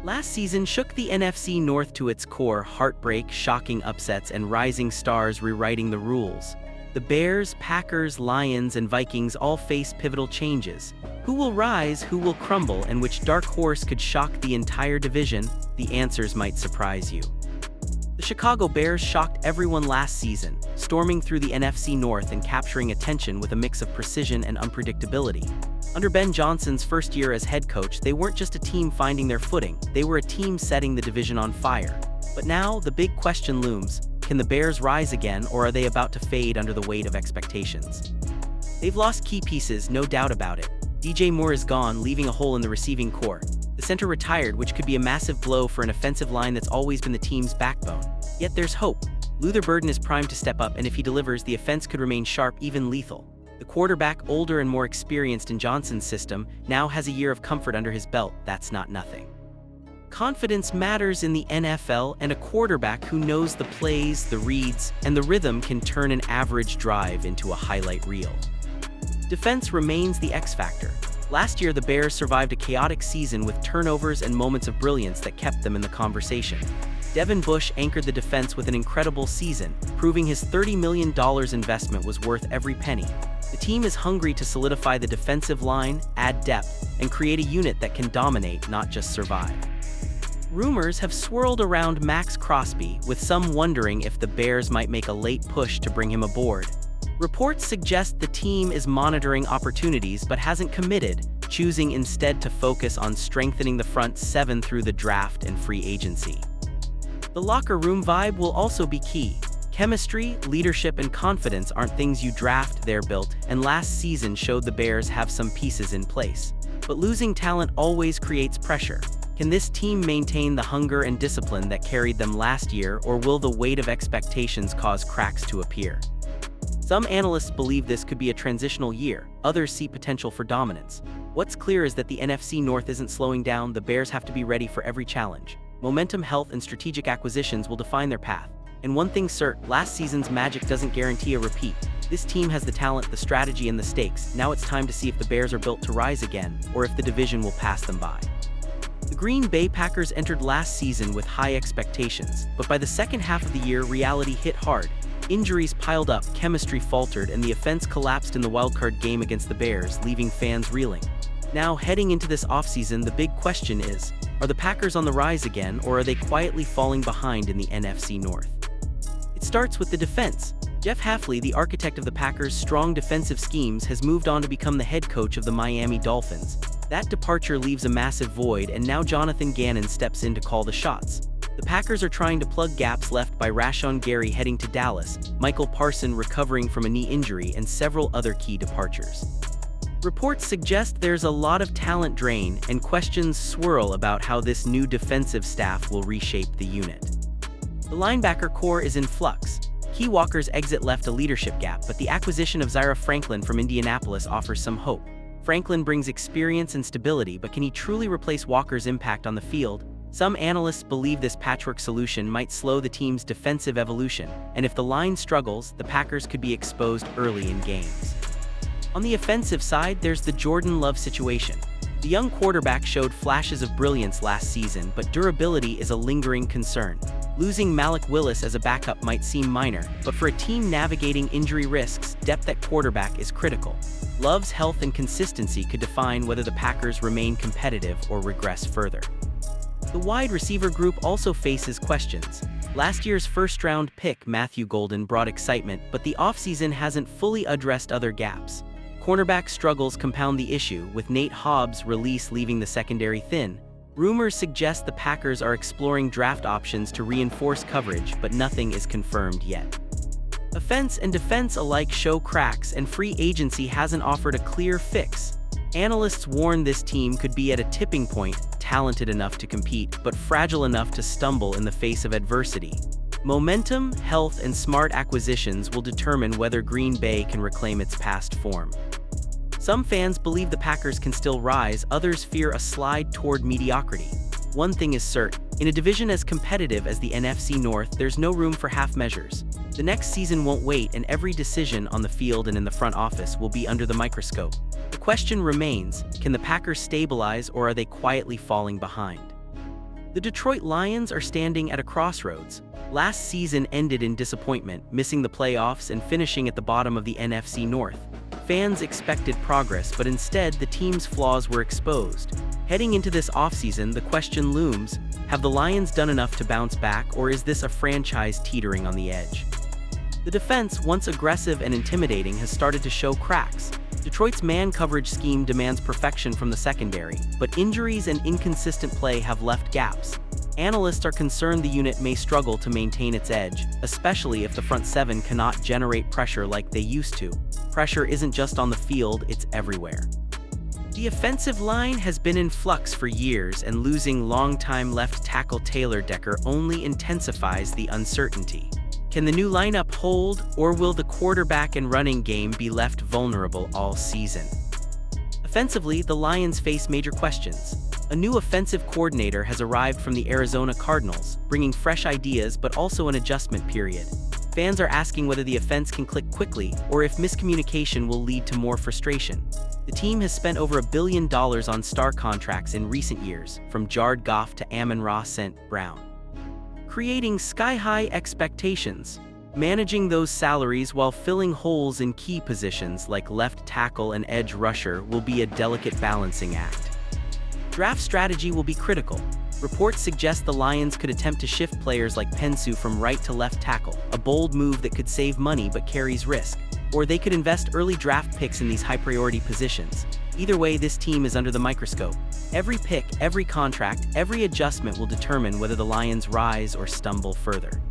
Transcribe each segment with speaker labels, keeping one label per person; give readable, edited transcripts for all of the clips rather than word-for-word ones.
Speaker 1: Last season shook the NFC North to its core, heartbreak, shocking upsets, and rising stars rewriting the rules. The Bears, Packers, Lions, and Vikings all face pivotal changes. Who will rise, who will crumble, and which dark horse could shock the entire division? The answers might surprise you. The Chicago Bears shocked everyone last season, storming through the NFC North and capturing attention with a mix of precision and unpredictability. Under Ben Johnson's first year as head coach, they weren't just a team finding their footing, they were a team setting the division on fire. But now, the big question looms: can the Bears rise again, or are they about to fade under the weight of expectations? They've lost key pieces, no doubt about it. DJ Moore is gone, leaving a hole in the receiving core. The center retired, which could be a massive blow for an offensive line that's always been the team's backbone. Yet there's hope. Luther Burden is primed to step up, and if he delivers, the offense could remain sharp, even lethal. The quarterback, older and more experienced in Johnson's system, now has a year of comfort under his belt. That's not nothing. Confidence matters in the NFL, and a quarterback who knows the plays, the reads, and the rhythm can turn an average drive into a highlight reel. Defense remains the X factor. Last year, the Bears survived a chaotic season with turnovers and moments of brilliance that kept them in the conversation. Devin Bush anchored the defense with an incredible season, proving his $30 million investment was worth every penny. The team is hungry to solidify the defensive line, add depth, and create a unit that can dominate, not just survive. Rumors have swirled around Max Crosby, with some wondering if the Bears might make a late push to bring him aboard. Reports suggest the team is monitoring opportunities but hasn't committed, choosing instead to focus on strengthening the front seven through the draft and free agency. The locker room vibe will also be key. Chemistry, leadership, and confidence aren't things you draft, they're built, and last season showed the Bears have some pieces in place. But losing talent always creates pressure. Can this team maintain the hunger and discipline that carried them last year, or will the weight of expectations cause cracks to appear? Some analysts believe this could be a transitional year, others see potential for dominance. What's clear is that the NFC North isn't slowing down. The Bears have to be ready for every challenge. Momentum, health, and strategic acquisitions will define their path. And one thing's certain, last season's magic doesn't guarantee a repeat. This team has the talent, the strategy, and the stakes. Now it's time to see if the Bears are built to rise again, or if the division will pass them by. The Green Bay Packers entered last season with high expectations, but by the second half of the year, reality hit hard. Injuries piled up, chemistry faltered, and the offense collapsed in the wildcard game against the Bears, leaving fans reeling. Now, heading into this offseason, the big question is, are the Packers on the rise again, or are they quietly falling behind in the NFC North? It starts with the defense. Jeff Hafley, the architect of the Packers' strong defensive schemes, has moved on to become the head coach of the Miami Dolphins. That departure leaves a massive void, and now Jonathan Gannon steps in to call the shots. The Packers are trying to plug gaps left by Rashawn Gary heading to Dallas, Michael Parsons recovering from a knee injury, and several other key departures. Reports suggest there's a lot of talent drain, and questions swirl about how this new defensive staff will reshape the unit. The linebacker core is in flux. Key Walker's exit left a leadership gap, but the acquisition of Zaire Franklin from Indianapolis offers some hope. Franklin brings experience and stability, but can he truly replace Walker's impact on the field? Some analysts believe this patchwork solution might slow the team's defensive evolution, and if the line struggles, the Packers could be exposed early in games. On the offensive side, there's the Jordan Love situation. The young quarterback showed flashes of brilliance last season, but durability is a lingering concern. Losing Malik Willis as a backup might seem minor, but for a team navigating injury risks, depth at quarterback is critical. Love's health and consistency could define whether the Packers remain competitive or regress further. The wide receiver group also faces questions. Last year's first-round pick, Matthew Golden, brought excitement, but the offseason hasn't fully addressed other gaps. Cornerback struggles compound the issue, with Nate Hobbs' release leaving the secondary thin. Rumors suggest the Packers are exploring draft options to reinforce coverage, but nothing is confirmed yet. Offense and defense alike show cracks, and free agency hasn't offered a clear fix. Analysts warn this team could be at a tipping point, talented enough to compete, but fragile enough to stumble in the face of adversity. Momentum, health, and smart acquisitions will determine whether Green Bay can reclaim its past form. Some fans believe the Packers can still rise, others fear a slide toward mediocrity. One thing is certain, in a division as competitive as the NFC North, there's no room for half measures. The next season won't wait, and every decision on the field and in the front office will be under the microscope. The question remains, can the Packers stabilize, or are they quietly falling behind? The Detroit Lions are standing at a crossroads. Last season ended in disappointment, missing the playoffs and finishing at the bottom of the NFC North. Fans expected progress, but instead the team's flaws were exposed. Heading into this offseason, the question looms, have the Lions done enough to bounce back, or is this a franchise teetering on the edge? The defense, once aggressive and intimidating, has started to show cracks. Detroit's man coverage scheme demands perfection from the secondary, but injuries and inconsistent play have left gaps. Analysts are concerned the unit may struggle to maintain its edge, especially if the front seven cannot generate pressure like they used to. Pressure isn't just on the field, it's everywhere. The offensive line has been in flux for years, and losing longtime left tackle Taylor Decker only intensifies the uncertainty. Can the new lineup hold, or will the quarterback and running game be left vulnerable all season? Offensively, the Lions face major questions. A new offensive coordinator has arrived from the Arizona Cardinals, bringing fresh ideas but also an adjustment period. Fans are asking whether the offense can click quickly, or if miscommunication will lead to more frustration. The team has spent over $1 billion on star contracts in recent years, from Jared Goff to Amon-Ra St. Brown, creating sky-high expectations. Managing those salaries while filling holes in key positions like left tackle and edge rusher will be a delicate balancing act. Draft strategy will be critical. Reports suggest the Lions could attempt to shift players like Pensu from right to left tackle, a bold move that could save money but carries risk. Or they could invest early draft picks in these high-priority positions. Either way, this team is under the microscope. Every pick, every contract, every adjustment will determine whether the Lions rise or stumble further.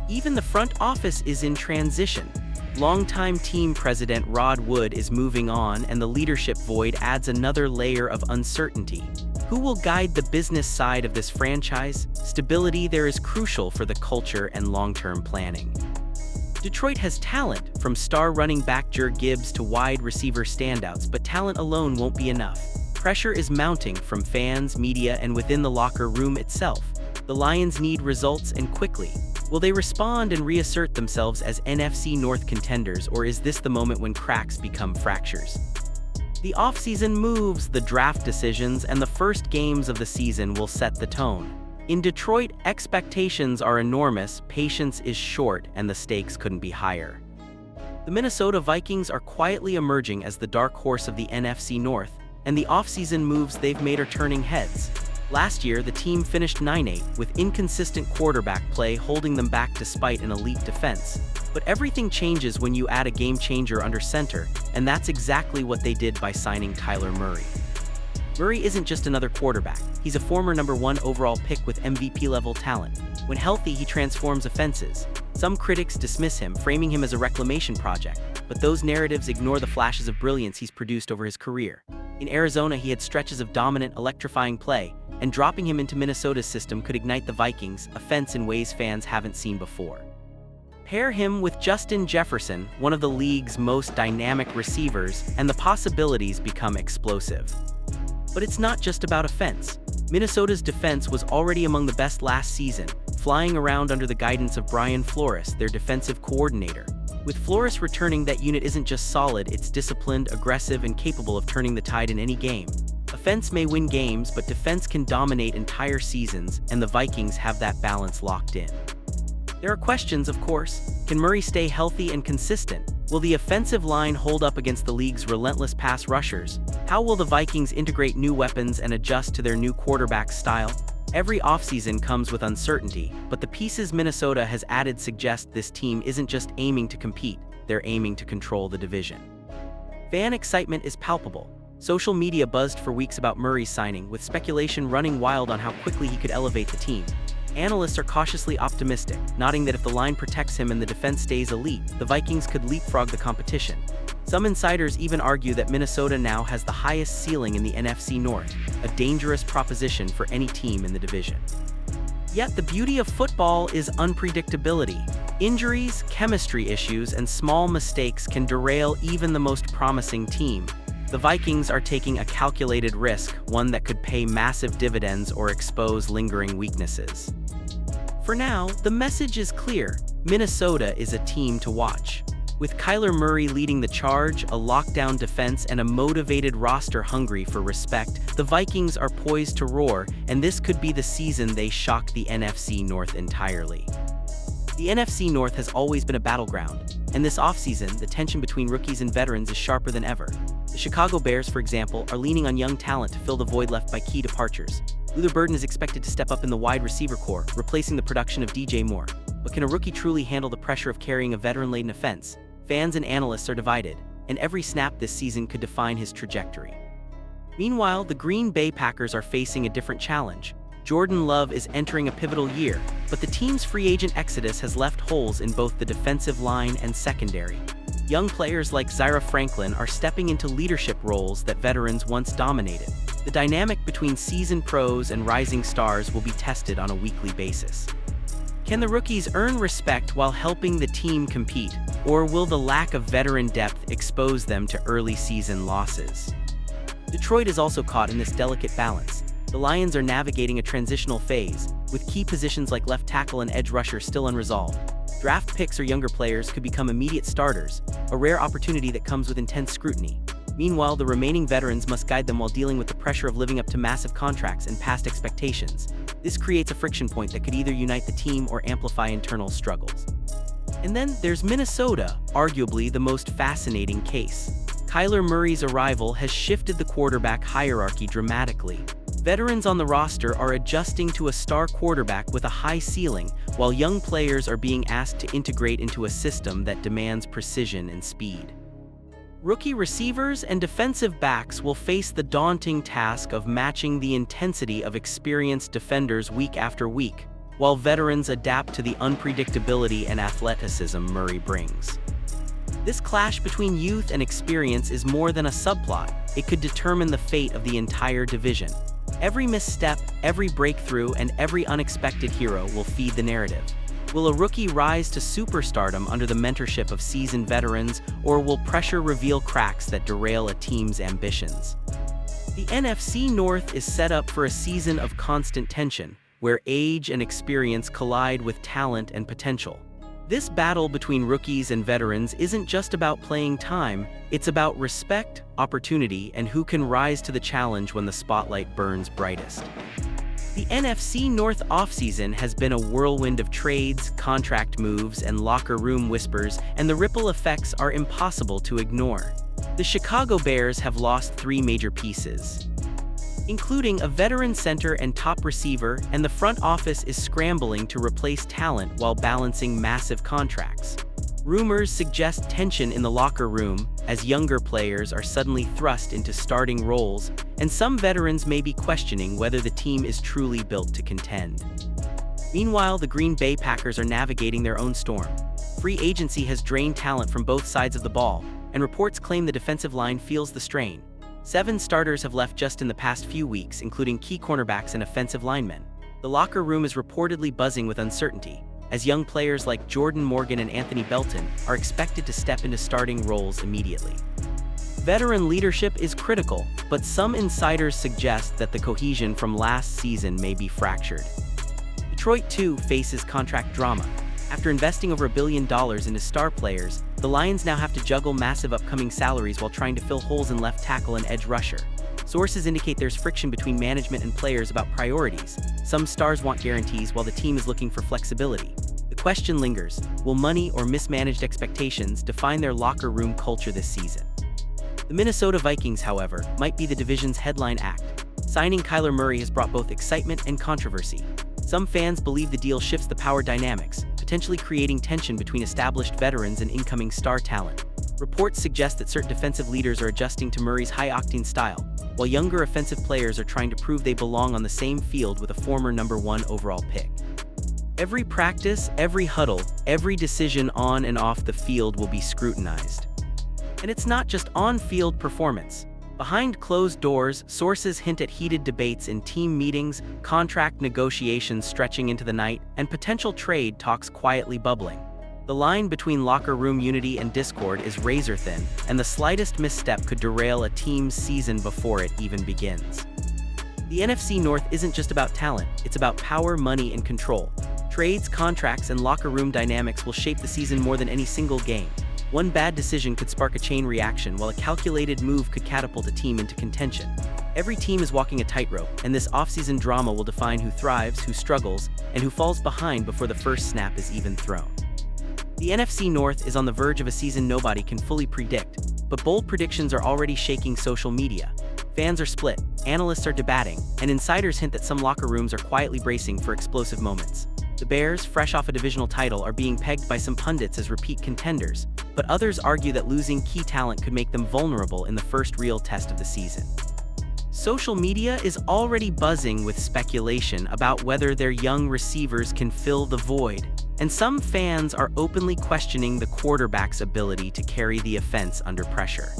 Speaker 1: Even the front office is in transition. Longtime team president Rod Wood is moving on, and the leadership void adds another layer of uncertainty. Who will guide the business side of this franchise? Stability there is crucial for the culture and long-term planning. Detroit has talent, from star running back Jure Gibbs to wide receiver standouts, but talent alone won't be enough. Pressure is mounting from fans, media, and within the locker room itself. The Lions need results, and quickly. Will they respond and reassert themselves as NFC North contenders, or is this the moment when cracks become fractures? The offseason moves, the draft decisions, and the first games of the season will set the tone. In Detroit, expectations are enormous, patience is short, and the stakes couldn't be higher. The Minnesota Vikings are quietly emerging as the dark horse of the NFC North, and the offseason moves they've made are turning heads. Last year, the team finished 9-8, with inconsistent quarterback play holding them back despite an elite defense. But everything changes when you add a game-changer under center, and that's exactly what they did by signing Kyler Murray. Murray isn't just another quarterback. He's a former #1 overall pick with MVP-level talent. When healthy, he transforms offenses. Some critics dismiss him, framing him as a reclamation project, but those narratives ignore the flashes of brilliance he's produced over his career. In Arizona, he had stretches of dominant, electrifying play, and dropping him into Minnesota's system could ignite the Vikings' offense in ways fans haven't seen before. Pair him with Justin Jefferson, one of the league's most dynamic receivers, and the possibilities become explosive. But it's not just about offense. Minnesota's defense was already among the best last season, flying around under the guidance of Brian Flores, their defensive coordinator. With Flores returning, that unit isn't just solid, it's disciplined, aggressive, and capable of turning the tide in any game. Offense may win games, but defense can dominate entire seasons, and the Vikings have that balance locked in. There are questions, of course. Can Murray stay healthy and consistent? Will the offensive line hold up against the league's relentless pass rushers? How will the Vikings integrate new weapons and adjust to their new quarterback style? Every offseason comes with uncertainty, but the pieces Minnesota has added suggest this team isn't just aiming to compete, they're aiming to control the division. Fan excitement is palpable. Social media buzzed for weeks about Murray's signing, with speculation running wild on how quickly he could elevate the team. Analysts are cautiously optimistic, noting that if the line protects him and the defense stays elite, the Vikings could leapfrog the competition. Some insiders even argue that Minnesota now has the highest ceiling in the NFC North, a dangerous proposition for any team in the division. Yet the beauty of football is unpredictability. Injuries, chemistry issues, and small mistakes can derail even the most promising team. The Vikings are taking a calculated risk, one that could pay massive dividends or expose lingering weaknesses. For now, the message is clear: Minnesota is a team to watch. With Kyler Murray leading the charge, a lockdown defense, and a motivated roster hungry for respect, the Vikings are poised to roar, and this could be the season they shock the NFC North entirely. The NFC North has always been a battleground, and this offseason, the tension between rookies and veterans is sharper than ever. The Chicago Bears, for example, are leaning on young talent to fill the void left by key departures. Luther Burden is expected to step up in the wide receiver core, replacing the production of DJ Moore. But can a rookie truly handle the pressure of carrying a veteran-laden offense? Fans and analysts are divided, and every snap this season could define his trajectory. Meanwhile, the Green Bay Packers are facing a different challenge. Jordan Love is entering a pivotal year, but the team's free agent exodus has left holes in both the defensive line and secondary. Young players like Zaire Franklin are stepping into leadership roles that veterans once dominated. The dynamic between seasoned pros and rising stars will be tested on a weekly basis. Can the rookies earn respect while helping the team compete, or will the lack of veteran depth expose them to early season losses? Detroit is also caught in this delicate balance. The Lions are navigating a transitional phase, with key positions like left tackle and edge rusher still unresolved. Draft picks or younger players could become immediate starters, a rare opportunity that comes with intense scrutiny. Meanwhile, the remaining veterans must guide them while dealing with the pressure of living up to massive contracts and past expectations. This creates a friction point that could either unite the team or amplify internal struggles. And then there's Minnesota, arguably the most fascinating case. Kyler Murray's arrival has shifted the quarterback hierarchy dramatically. Veterans on the roster are adjusting to a star quarterback with a high ceiling, while young players are being asked to integrate into a system that demands precision and speed. Rookie receivers and defensive backs will face the daunting task of matching the intensity of experienced defenders week after week, while veterans adapt to the unpredictability and athleticism Murray brings. This clash between youth and experience is more than a subplot. It could determine the fate of the entire division. Every misstep, every breakthrough, and every unexpected hero will feed the narrative. Will a rookie rise to superstardom under the mentorship of seasoned veterans, or will pressure reveal cracks that derail a team's ambitions? The NFC North is set up for a season of constant tension, where age and experience collide with talent and potential. This battle between rookies and veterans isn't just about playing time, it's about respect, opportunity, and who can rise to the challenge when the spotlight burns brightest. The NFC North offseason has been a whirlwind of trades, contract moves, and locker room whispers, and the ripple effects are impossible to ignore. The Chicago Bears have lost 3 major pieces, including a veteran center and top receiver, and the front office is scrambling to replace talent while balancing massive contracts. Rumors suggest tension in the locker room, as younger players are suddenly thrust into starting roles, and some veterans may be questioning whether the team is truly built to contend. Meanwhile, the Green Bay Packers are navigating their own storm. Free agency has drained talent from both sides of the ball, and reports claim the defensive line feels the strain. 7 starters have left just in the past few weeks, including key cornerbacks and offensive linemen. The locker room is reportedly buzzing with uncertainty, as young players like Jordan Morgan and Anthony Belton are expected to step into starting roles immediately. Veteran leadership is critical, but some insiders suggest that the cohesion from last season may be fractured. Detroit, too, faces contract drama. After investing over $1 billion into star players, the Lions now have to juggle massive upcoming salaries while trying to fill holes in left tackle and edge rusher. Sources indicate there's friction between management and players about priorities. Some stars want guarantees while the team is looking for flexibility. The question lingers: will money or mismanaged expectations define their locker room culture this season? The Minnesota Vikings, however, might be the division's headline act. Signing Kyler Murray has brought both excitement and controversy. Some fans believe the deal shifts the power dynamics, potentially creating tension between established veterans and incoming star talent. Reports suggest that certain defensive leaders are adjusting to Murray's high-octane style, while younger offensive players are trying to prove they belong on the same field with a former #1 overall pick. Every practice, every huddle, every decision on and off the field will be scrutinized. And it's not just on-field performance. Behind closed doors, sources hint at heated debates in team meetings, contract negotiations stretching into the night, and potential trade talks quietly bubbling. The line between locker room unity and discord is razor thin, and the slightest misstep could derail a team's season before it even begins. The NFC North isn't just about talent, it's about power, money, and control. Trades, contracts, and locker room dynamics will shape the season more than any single game. One bad decision could spark a chain reaction, while a calculated move could catapult a team into contention. Every team is walking a tightrope, and this offseason drama will define who thrives, who struggles, and who falls behind before the first snap is even thrown. The NFC North is on the verge of a season nobody can fully predict, but bold predictions are already shaking social media. Fans are split, analysts are debating, and insiders hint that some locker rooms are quietly bracing for explosive moments. The Bears, fresh off a divisional title, are being pegged by some pundits as repeat contenders, but others argue that losing key talent could make them vulnerable in the first real test of the season. Social media is already buzzing with speculation about whether their young receivers can fill the void, and some fans are openly questioning the quarterback's ability to carry the offense under pressure.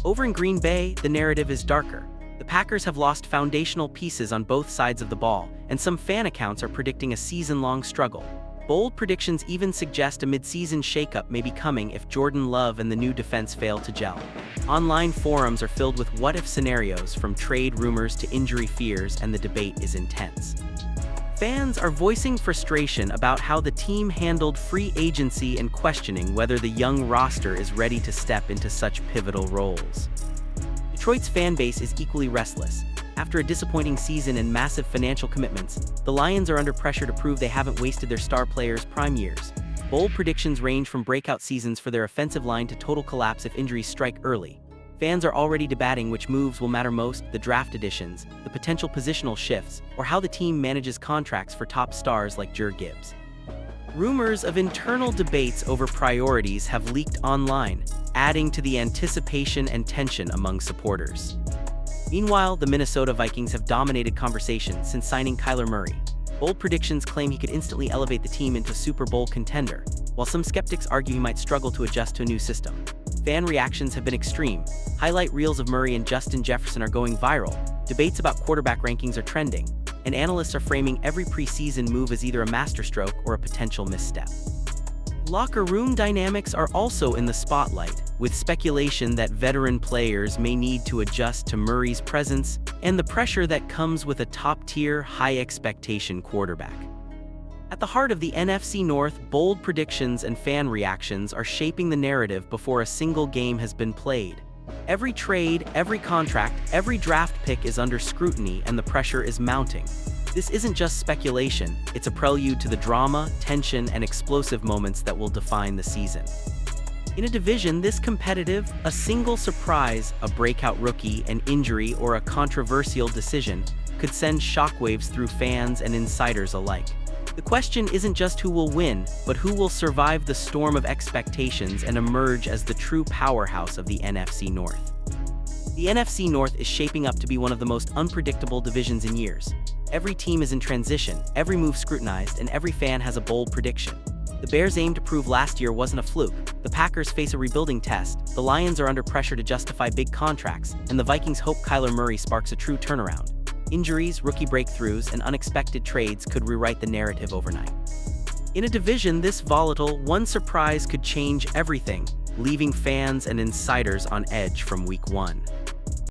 Speaker 1: Over in Green Bay, the narrative is darker. The Packers have lost foundational pieces on both sides of the ball, and some fan accounts are predicting a season-long struggle. Bold predictions even suggest a mid-season shakeup may be coming if Jordan Love and the new defense fail to gel. Online forums are filled with what-if scenarios, from trade rumors to injury fears, and the debate is intense. Fans are voicing frustration about how the team handled free agency and questioning whether the young roster is ready to step into such pivotal roles. Detroit's fan base is equally restless. After a disappointing season and massive financial commitments, the Lions are under pressure to prove they haven't wasted their star players' prime years. Bold predictions range from breakout seasons for their offensive line to total collapse if injuries strike early. Fans are already debating which moves will matter most: the draft additions, the potential positional shifts, or how the team manages contracts for top stars like Jahmyr Gibbs. Rumors of internal debates over priorities have leaked online, adding to the anticipation and tension among supporters. Meanwhile, the Minnesota Vikings have dominated conversation since signing Kyler Murray. Bold predictions claim he could instantly elevate the team into a Super Bowl contender, while some skeptics argue he might struggle to adjust to a new system. Fan reactions have been extreme. Highlight reels of Murray and Justin Jefferson are going viral. Debates about quarterback rankings are trending, and analysts are framing every preseason move as either a masterstroke or a potential misstep. Locker room dynamics are also in the spotlight, with speculation that veteran players may need to adjust to Murray's presence and the pressure that comes with a top-tier, high-expectation quarterback. At the heart of the NFC North, bold predictions and fan reactions are shaping the narrative before a single game has been played. Every trade, every contract, every draft pick is under scrutiny, and the pressure is mounting. This isn't just speculation, it's a prelude to the drama, tension, and explosive moments that will define the season. In a division this competitive, a single surprise, a breakout rookie, an injury, or a controversial decision could send shockwaves through fans and insiders alike. The question isn't just who will win, but who will survive the storm of expectations and emerge as the true powerhouse of the NFC North. The NFC North is shaping up to be one of the most unpredictable divisions in years. Every team is in transition, every move scrutinized, and every fan has a bold prediction. The Bears aim to prove last year wasn't a fluke, the Packers face a rebuilding test, the Lions are under pressure to justify big contracts, and the Vikings hope Kyler Murray sparks a true turnaround. Injuries, rookie breakthroughs, and unexpected trades could rewrite the narrative overnight. In a division this volatile, one surprise could change everything, leaving fans and insiders on edge from week one.